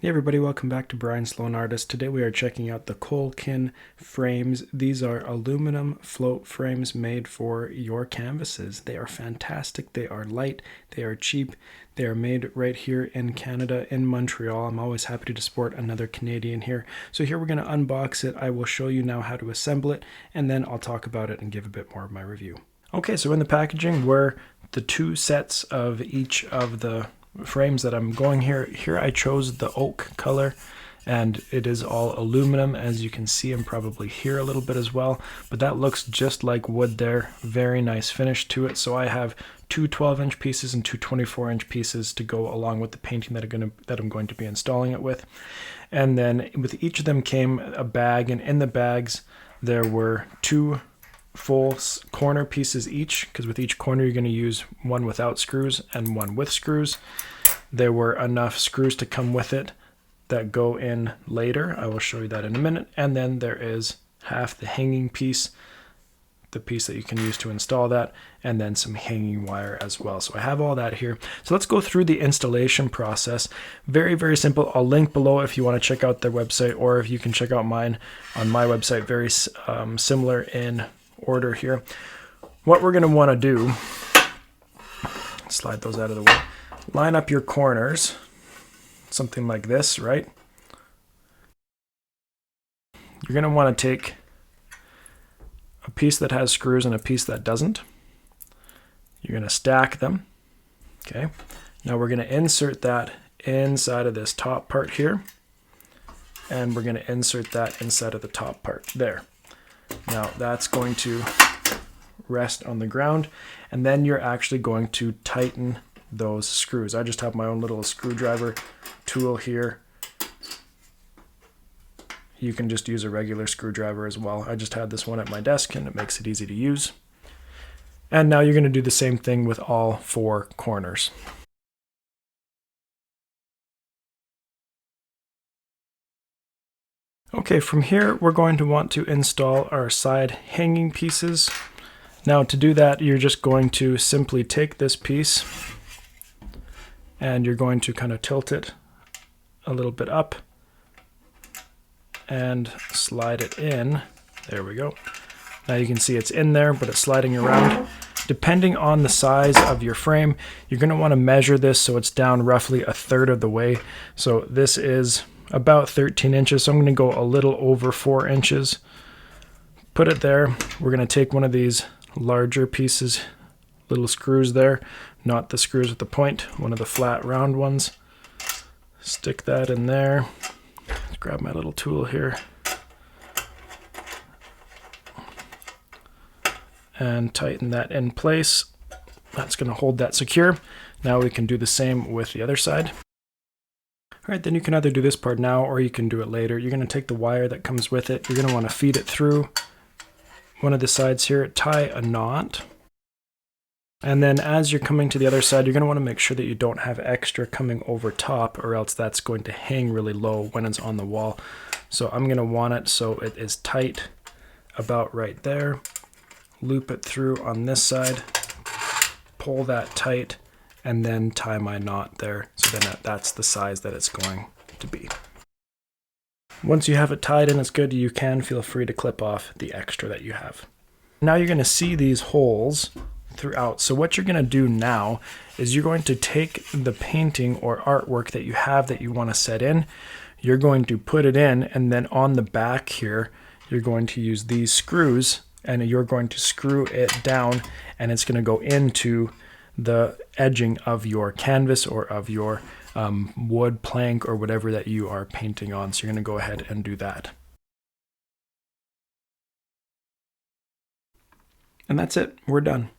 Hey everybody, welcome back to Brian Sloan Artist. Today we are checking out the Kolekin Frames. These are aluminum float frames made for your canvases. They are fantastic, they are light, they are cheap, they are made right here in Canada, in Montreal. I'm always happy to support another Canadian here. So here we're going to unbox it. I will show you now how to assemble it, and then I'll talk about it and give a bit more of my review. Okay, so in the packaging were the two sets of each of the frames that I'm going here. Here I chose the oak color, and it is all aluminum, as you can see, and probably hear a little bit as well, but that looks just like wood there. Very nice finish to it. So I have two 12-inch pieces and two 24-inch pieces to go along with the painting that I'm going to be installing it with. And then with each of them came a bag, and in the bags there were two full corner pieces each, because with each corner you're going to use one without screws and one with screws. There were enough screws to come with it that go in later. I will show you that in a minute. And then there is half the hanging piece, the piece that you can use to install that, and then some hanging wire as well. So I have all that here. So let's go through the installation process. Very, very simple. I'll link below if you want to check out their website, or if you can check out mine on my website. Very similar in order here. What we're going to want to do, slide those out of the way, line up your corners, something like this, right? You're going to want to take a piece that has screws and a piece that doesn't. You're going to stack them. Okay. Now we're going to insert that inside of this top part here, and we're going to insert that inside of the top part there. Now that's going to rest on the ground, and then you're actually going to tighten those screws. I just have my own little screwdriver tool here. You can just use a regular screwdriver as well. I just had this one at my desk, and it makes it easy to use. And now you're going to do the same thing with all four corners. Okay, from here we're going to want to install our side hanging pieces. Now to do that, you're just going to simply take this piece and you're going to kind of tilt it a little bit up and slide it in. There we go. Now you can see it's in there, but it's sliding around. Depending on the size of your frame, you're going to want to measure this so it's down roughly a third of the way. So this is about 13 inches, so I'm going to go a little over 4 inches. Put it there. We're going to take one of these larger pieces, little screws there, not the screws with the point, one of the flat round ones. Stick that in there. Let's grab my little tool here. And tighten that in place. That's going to hold that secure. Now we can do the same with the other side. All right, then you can either do this part now or you can do it later. You're going to take the wire that comes with it. You're going to want to feed it through one of the sides here, tie a knot. And then as you're coming to the other side, you're going to want to make sure that you don't have extra coming over top, or else that's going to hang really low when it's on the wall. So I'm going to want it so it is tight about right there. Loop it through on this side, pull that tight, and then tie my knot there. So then that's the size that it's going to be. Once you have it tied and it's good, you can feel free to clip off the extra that you have. Now you're going to see these holes throughout. So what you're going to do now is you're going to take the painting or artwork that you have that you want to set in. You're going to put it in, and then on the back here, you're going to use these screws, and you're going to screw it down, and it's going to go into the edging of your canvas or of your wood plank or whatever that you are painting on. So you're going to go ahead and do that. And that's it. We're done.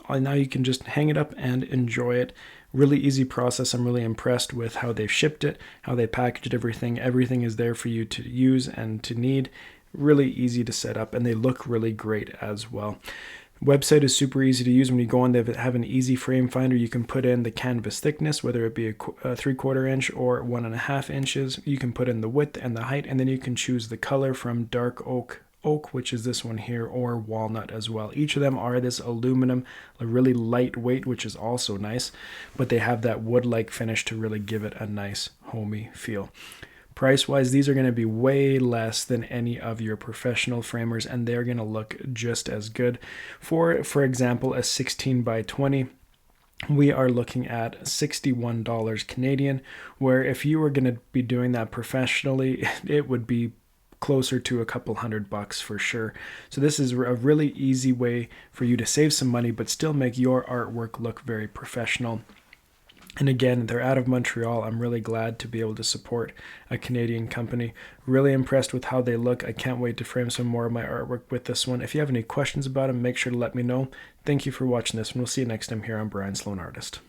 Now you can just hang it up and enjoy it. Really easy process. I'm really impressed with how they've shipped it, how they packaged everything. Everything is there for you to use and to need. Really easy to set up, and they look really great as well. Website is super easy to use. When you go on, they have an easy frame finder. You can put in the canvas thickness, whether it be a 3/4 inch or 1.5 inches. You can put in the width and the height, and then you can choose the color from dark oak oak, which is this one here, or walnut as well. Each of them are this aluminum, a really lightweight, which is also nice, but they have that wood-like finish to really give it a nice homey feel. Price-wise, these are going to be way less than any of your professional framers, and they're going to look just as good. For example, a 16 by 20, we are looking at $61 Canadian, where if you were going to be doing that professionally, it would be closer to a couple $100 for sure. So this is a really easy way for you to save some money, but still make your artwork look very professional. And again, they're out of Montreal. I'm really glad to be able to support a Canadian company. Really impressed with how they look. I can't wait to frame some more of my artwork with this one. If you have any questions about them, make sure to let me know. Thank you for watching this, and we'll see you next time here on Brian Sloan Artist.